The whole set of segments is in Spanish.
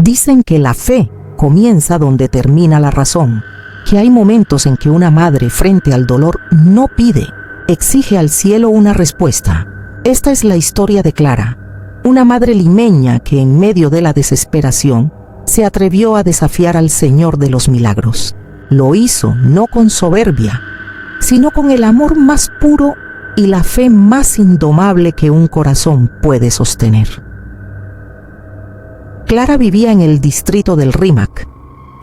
Dicen que la fe comienza donde termina la razón, que hay momentos en que una madre frente al dolor no pide, exige al cielo una respuesta. Esta es la historia de Clara, una madre limeña que en medio de la desesperación se atrevió a desafiar al Señor de los milagros. Lo hizo no con soberbia, sino con el amor más puro y la fe más indomable que un corazón puede sostener. Clara vivía en el distrito del Rímac,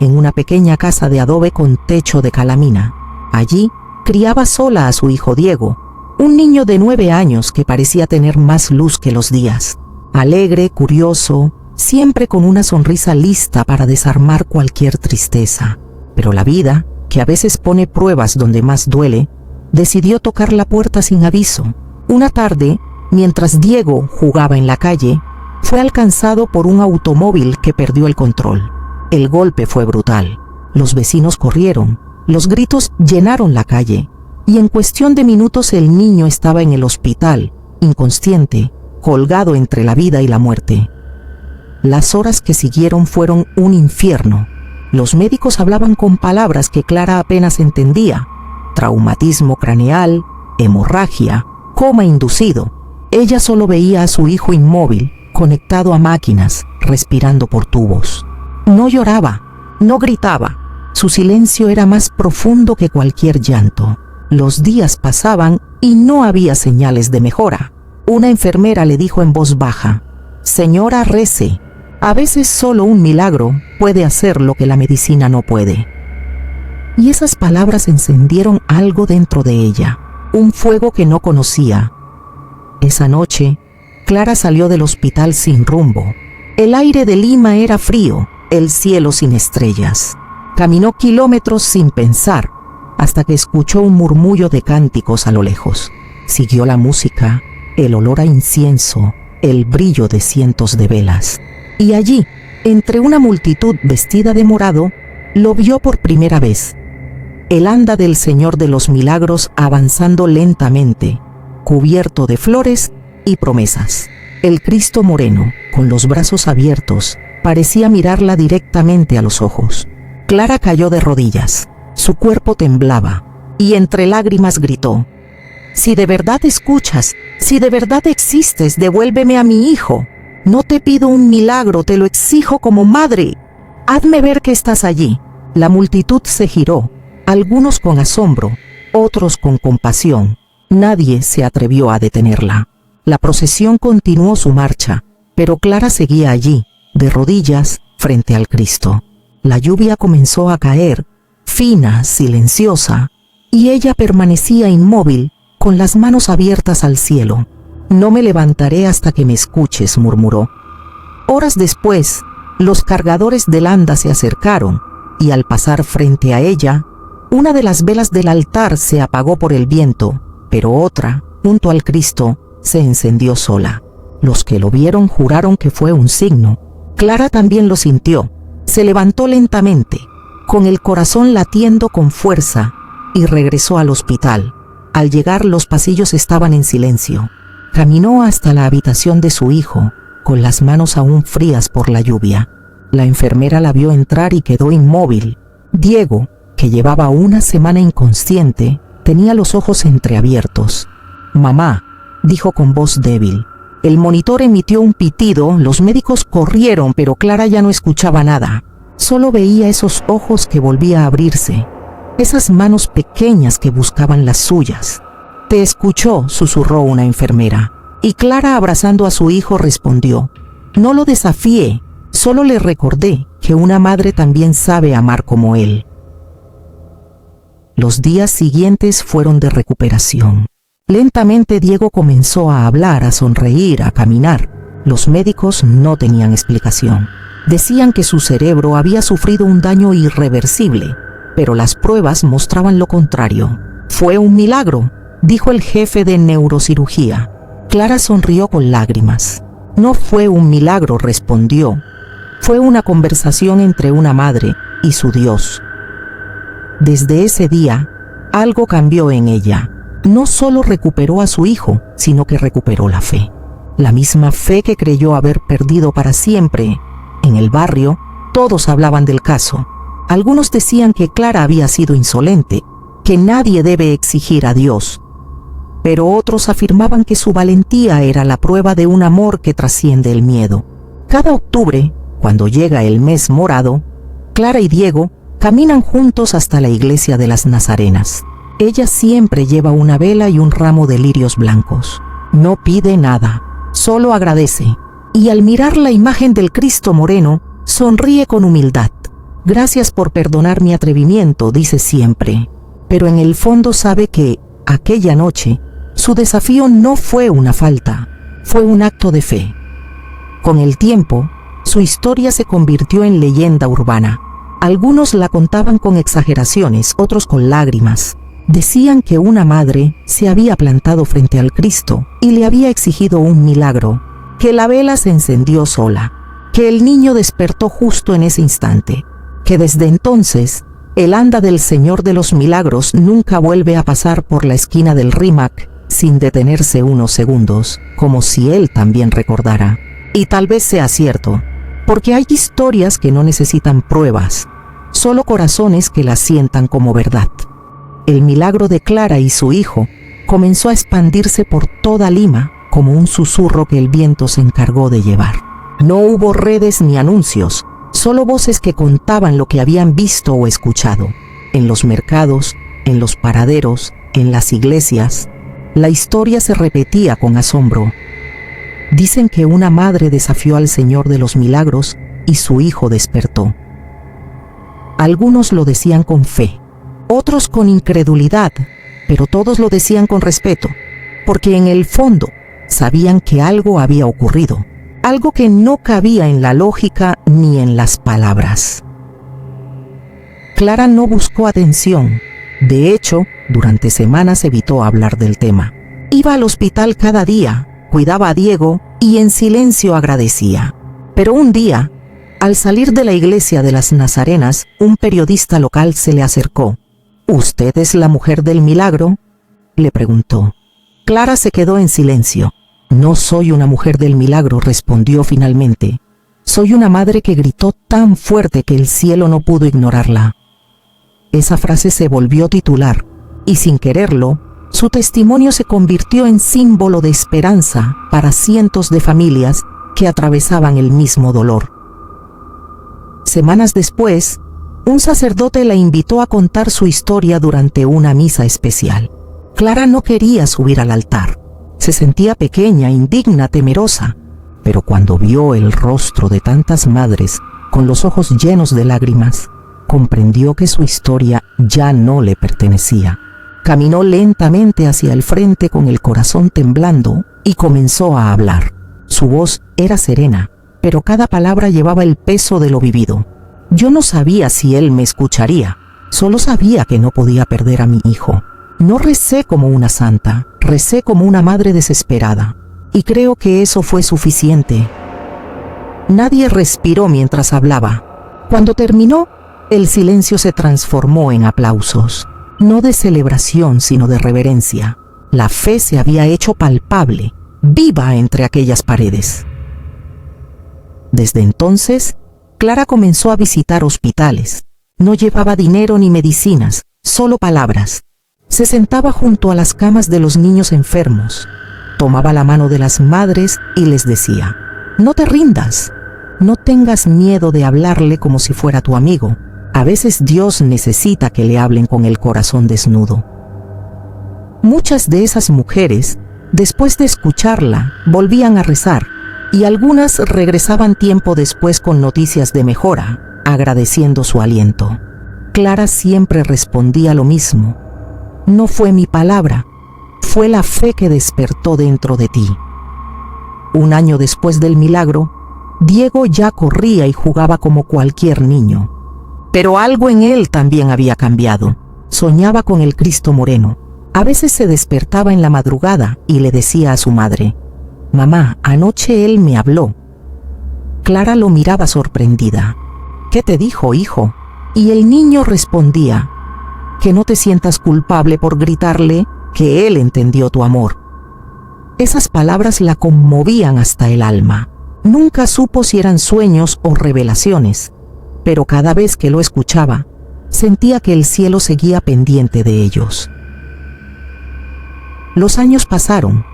en una pequeña casa de adobe con techo de calamina. Allí criaba sola a su hijo Diego, un niño de 9 años que parecía tener más luz que los días. Alegre, curioso, siempre con una sonrisa lista para desarmar cualquier tristeza. Pero la vida, que a veces pone pruebas donde más duele, decidió tocar la puerta sin aviso. Una tarde, mientras Diego jugaba en la calle, fue alcanzado por un automóvil que perdió el control. El golpe fue brutal. Los vecinos corrieron, los gritos llenaron la calle, y en cuestión de minutos el niño estaba en el hospital, inconsciente, colgado entre la vida y la muerte. Las horas que siguieron fueron un infierno. Los médicos hablaban con palabras que Clara apenas entendía: traumatismo craneal, hemorragia, coma inducido. Ella solo veía a su hijo inmóvil, conectado a máquinas, respirando por tubos. No lloraba, no gritaba. Su silencio era más profundo que cualquier llanto. Los días pasaban y no había señales de mejora. Una enfermera le dijo en voz baja: «Señora, rece. A veces solo un milagro puede hacer lo que la medicina no puede». Y esas palabras encendieron algo dentro de ella, un fuego que no conocía. Esa noche, Clara salió del hospital sin rumbo. El aire de Lima era frío, el cielo sin estrellas. Caminó kilómetros sin pensar, hasta que escuchó un murmullo de cánticos a lo lejos. Siguió la música, el olor a incienso, el brillo de cientos de velas. Y allí, entre una multitud vestida de morado, lo vio por primera vez. El anda del Señor de los Milagros avanzando lentamente, cubierto de flores y promesas. El Cristo moreno, con los brazos abiertos, parecía mirarla directamente a los ojos. Clara cayó de rodillas. Su cuerpo temblaba, y entre lágrimas gritó: «Si de verdad escuchas, si de verdad existes, devuélveme a mi hijo. No te pido un milagro, te lo exijo como madre. Hazme ver que estás allí». La multitud se giró, algunos con asombro, otros con compasión. Nadie se atrevió a detenerla. La procesión continuó su marcha, pero Clara seguía allí, de rodillas, frente al Cristo. La lluvia comenzó a caer, fina, silenciosa, y ella permanecía inmóvil, con las manos abiertas al cielo. «No me levantaré hasta que me escuches», murmuró. Horas después, los cargadores del anda se acercaron, y al pasar frente a ella, una de las velas del altar se apagó por el viento, pero otra, junto al Cristo, se encendió sola. Los que lo vieron juraron que fue un signo. Clara también lo sintió. Se levantó lentamente, con el corazón latiendo con fuerza, y regresó al hospital. Al llegar, los pasillos estaban en silencio. Caminó hasta la habitación de su hijo, con las manos aún frías por la lluvia. La enfermera la vio entrar y quedó inmóvil. Diego, que llevaba una semana inconsciente, tenía los ojos entreabiertos. «Mamá», dijo con voz débil. El monitor emitió un pitido, los médicos corrieron, pero Clara ya no escuchaba nada. Solo veía esos ojos que volvían a abrirse, esas manos pequeñas que buscaban las suyas. «Te escuchó», susurró una enfermera. Y Clara, abrazando a su hijo, respondió: «No lo desafié, solo le recordé que una madre también sabe amar como él». Los días siguientes fueron de recuperación. Lentamente Diego comenzó a hablar, a sonreír, a caminar. Los médicos no tenían explicación. Decían que su cerebro había sufrido un daño irreversible, pero las pruebas mostraban lo contrario. «Fue un milagro», dijo el jefe de neurocirugía. Clara sonrió con lágrimas. «No fue un milagro», respondió. «Fue una conversación entre una madre y su Dios». Desde ese día, algo cambió en ella. No solo recuperó a su hijo, sino que recuperó la fe. La misma fe que creyó haber perdido para siempre, En el barrio, todos hablaban del caso. Algunos decían que Clara había sido insolente, que nadie debe exigir a Dios. Pero otros afirmaban que su valentía era la prueba de un amor que trasciende el miedo. Cada octubre, cuando llega el mes morado, Clara y Diego caminan juntos hasta la iglesia de las Nazarenas. Ella siempre lleva una vela y un ramo de lirios blancos. No pide nada, solo agradece. Y al mirar la imagen del Cristo moreno, sonríe con humildad. Gracias por perdonar mi atrevimiento, dice siempre. Pero en el fondo sabe que, aquella noche, su desafío no fue una falta, fue un acto de fe. Con el tiempo, su historia se convirtió en leyenda urbana. Algunos la contaban con exageraciones, otros con lágrimas. Decían que una madre se había plantado frente al Cristo y le había exigido un milagro, que la vela se encendió sola, que el niño despertó justo en ese instante, que desde entonces el anda del Señor de los Milagros nunca vuelve a pasar por la esquina del Rímac sin detenerse unos segundos, como si él también recordara. Y tal vez sea cierto, porque hay historias que no necesitan pruebas, solo corazones que las sientan como verdad. El milagro de Clara y su hijo comenzó a expandirse por toda Lima como un susurro que el viento se encargó de llevar. No hubo redes ni anuncios, solo voces que contaban lo que habían visto o escuchado. En los mercados, en los paraderos, en las iglesias, la historia se repetía con asombro. Dicen que una madre desafió al Señor de los Milagros y su hijo despertó. Algunos lo decían con fe, otros con incredulidad, pero todos lo decían con respeto, porque en el fondo sabían que algo había ocurrido, algo que no cabía en la lógica ni en las palabras. Clara no buscó atención. De hecho, durante semanas evitó hablar del tema. Iba al hospital cada día, cuidaba a Diego y en silencio agradecía. Pero un día, al salir de la iglesia de las Nazarenas, un periodista local se le acercó. ¿Usted es la mujer del milagro?, le preguntó. Clara se quedó en silencio. No soy una mujer del milagro, respondió finalmente. Soy una madre que gritó tan fuerte que el cielo no pudo ignorarla. Esa frase se volvió titular, y sin quererlo, su testimonio se convirtió en símbolo de esperanza para cientos de familias que atravesaban el mismo dolor. Semanas después, un sacerdote la invitó a contar su historia durante una misa especial. Clara no quería subir al altar. Se sentía pequeña, indigna, temerosa, pero cuando vio el rostro de tantas madres con los ojos llenos de lágrimas, comprendió que su historia ya no le pertenecía. Caminó lentamente hacia el frente con el corazón temblando y comenzó a hablar. Su voz era serena, pero cada palabra llevaba el peso de lo vivido. Yo no sabía si él me escucharía, solo sabía que no podía perder a mi hijo. No recé como una santa, recé como una madre desesperada, y creo que eso fue suficiente. Nadie respiró mientras hablaba. Cuando terminó, el silencio se transformó en aplausos, no de celebración sino de reverencia. La fe se había hecho palpable, viva entre aquellas paredes. Desde entonces, Clara comenzó a visitar hospitales. No llevaba dinero ni medicinas, solo palabras. Se sentaba junto a las camas de los niños enfermos, tomaba la mano de las madres y les decía: no te rindas, no tengas miedo de hablarle como si fuera tu amigo. A veces Dios necesita que le hablen con el corazón desnudo. Muchas de esas mujeres, después de escucharla, volvían a rezar, y algunas regresaban tiempo después con noticias de mejora, agradeciendo su aliento. Clara siempre respondía lo mismo: no fue mi palabra, fue la fe que despertó dentro de ti. Un año después del milagro, Diego ya corría y jugaba como cualquier niño. Pero algo en él también había cambiado. Soñaba con el Cristo moreno. A veces se despertaba en la madrugada y le decía a su madre: mamá, anoche él me habló. Clara lo miraba sorprendida. ¿Qué te dijo, hijo? Y el niño respondía: que no te sientas culpable por gritarle, que él entendió tu amor. Esas palabras la conmovían hasta el alma. Nunca supo si eran sueños o revelaciones, pero cada vez que lo escuchaba, sentía que el cielo seguía pendiente de ellos. Los años pasaron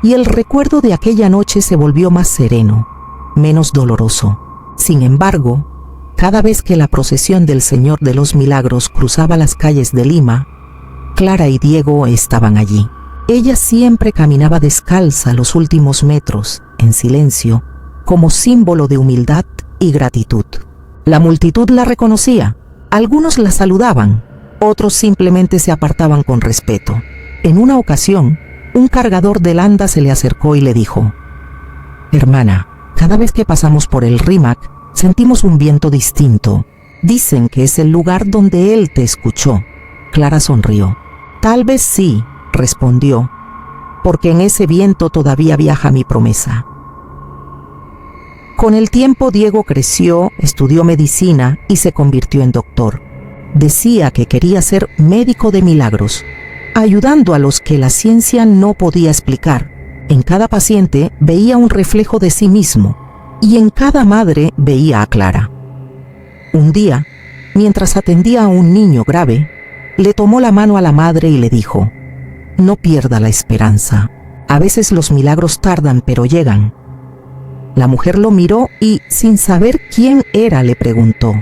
y el recuerdo de aquella noche se volvió más sereno, menos doloroso. Sin embargo, cada vez que la procesión del Señor de los Milagros cruzaba las calles de Lima, Clara y Diego estaban allí. Ella siempre caminaba descalza los últimos metros, en silencio, como símbolo de humildad y gratitud. La multitud la reconocía, algunos la saludaban, otros simplemente se apartaban con respeto. En una ocasión, un cargador de landa se le acercó y le dijo: «Hermana, cada vez que pasamos por el Rímac, sentimos un viento distinto. Dicen que es el lugar donde él te escuchó». Clara sonrió. «Tal vez sí», respondió, «porque en ese viento todavía viaja mi promesa». Con el tiempo Diego creció, estudió medicina y se convirtió en doctor. Decía que quería ser médico de milagros, ayudando a los que la ciencia no podía explicar. En cada paciente veía un reflejo de sí mismo y en cada madre veía a Clara. Un día, mientras atendía a un niño grave, le tomó la mano a la madre y le dijo: «No pierda la esperanza. A veces los milagros tardan, pero llegan». La mujer lo miró y, sin saber quién era, le preguntó: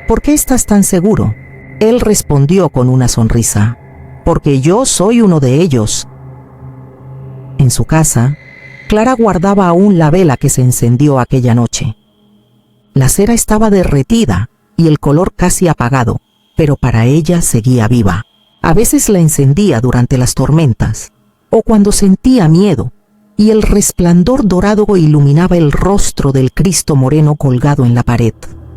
«¿Por qué estás tan seguro?». Él respondió con una sonrisa: «Porque yo soy uno de ellos». En su casa, Clara guardaba aún la vela que se encendió aquella noche. La cera estaba derretida y el color casi apagado, pero para ella seguía viva. A veces la encendía durante las tormentas o cuando sentía miedo, y el resplandor dorado iluminaba el rostro del Cristo moreno colgado en la pared.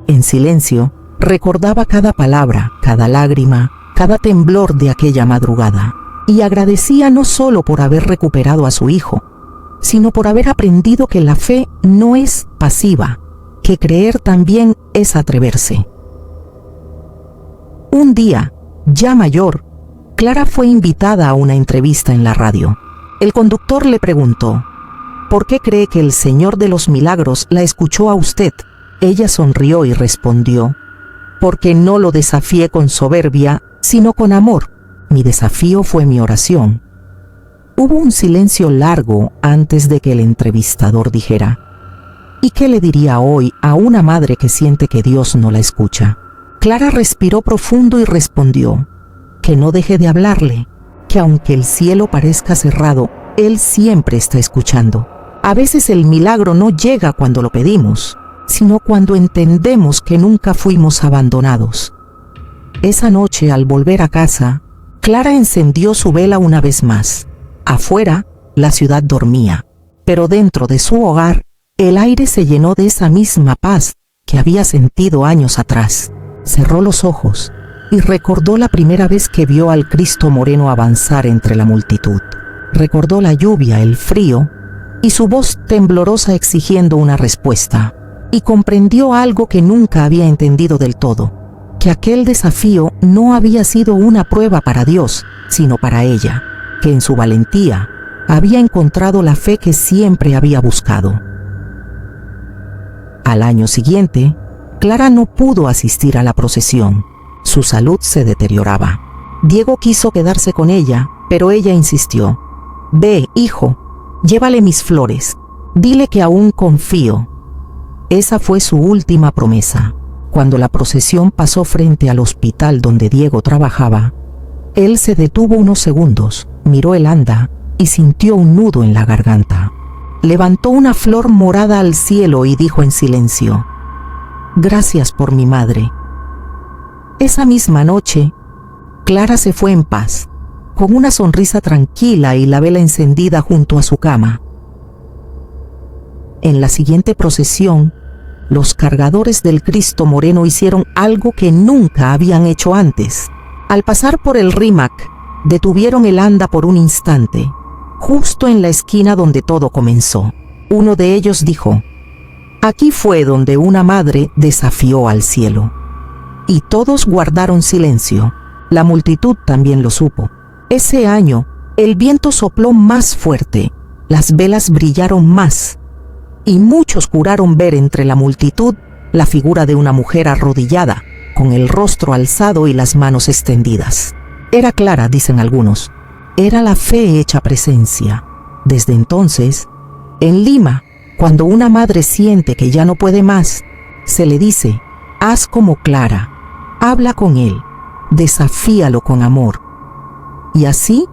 En silencio, recordaba cada palabra, cada lágrima, cada temblor de aquella madrugada, y agradecía no solo por haber recuperado a su hijo, sino por haber aprendido que la fe no es pasiva, que creer también es atreverse. Un día, ya mayor, Clara fue invitada a una entrevista en la radio. El conductor le preguntó: «¿Por qué cree que el Señor de los Milagros la escuchó a usted?». Ella sonrió y respondió: «Porque no lo desafié con soberbia, sino con amor. Mi desafío fue mi oración». Hubo un silencio largo antes de que el entrevistador dijera: «¿Y qué le diría hoy a una madre que siente que Dios no la escucha?». Clara respiró profundo y respondió: «Que no deje de hablarle, que aunque el cielo parezca cerrado, Él siempre está escuchando. A veces el milagro no llega cuando lo pedimos, sino cuando entendemos que nunca fuimos abandonados». Esa noche, al volver a casa, Clara encendió su vela una vez más. Afuera, la ciudad dormía, pero dentro de su hogar, el aire se llenó de esa misma paz que había sentido años atrás. Cerró los ojos y recordó la primera vez que vio al Cristo moreno avanzar entre la multitud. Recordó la lluvia, el frío y su voz temblorosa exigiendo una respuesta. Y comprendió algo que nunca había entendido del todo: que aquel desafío no había sido una prueba para Dios, sino para ella, que en su valentía había encontrado la fe que siempre había buscado. Al año siguiente, Clara no pudo asistir a la procesión. Su salud se deterioraba. Diego quiso quedarse con ella, pero ella insistió: «Ve, hijo, llévale mis flores. Dile que aún confío». Esa fue su última promesa. Cuando la procesión pasó frente al hospital donde Diego trabajaba, él se detuvo unos segundos, miró el anda y sintió un nudo en la garganta. Levantó una flor morada al cielo y dijo en silencio: «Gracias por mi madre». Esa misma noche, Clara se fue en paz, con una sonrisa tranquila y la vela encendida junto a su cama. En la siguiente procesión, los cargadores del Cristo moreno hicieron algo que nunca habían hecho antes. Al pasar por el Rímac, detuvieron el anda por un instante, justo en la esquina donde todo comenzó. Uno de ellos dijo: «Aquí fue donde una madre desafió al cielo». Y todos guardaron silencio. La multitud también lo supo. Ese año, el viento sopló más fuerte, las velas brillaron más, y muchos juraron ver entre la multitud la figura de una mujer arrodillada, con el rostro alzado y las manos extendidas. Era Clara, dicen algunos. Era la fe hecha presencia. Desde entonces, en Lima, cuando una madre siente que ya no puede más, se le dice: haz como Clara, habla con él, desafíalo con amor. Y así,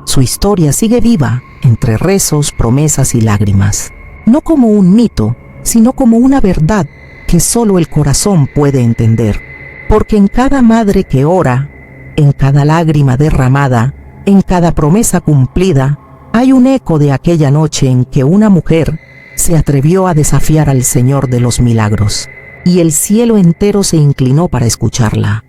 su historia sigue viva entre rezos, promesas y lágrimas. No como un mito, sino como una verdad que solo el corazón puede entender. Porque en cada madre que ora, en cada lágrima derramada, en cada promesa cumplida, hay un eco de aquella noche en que una mujer se atrevió a desafiar al Señor de los milagros, y el cielo entero se inclinó para escucharla.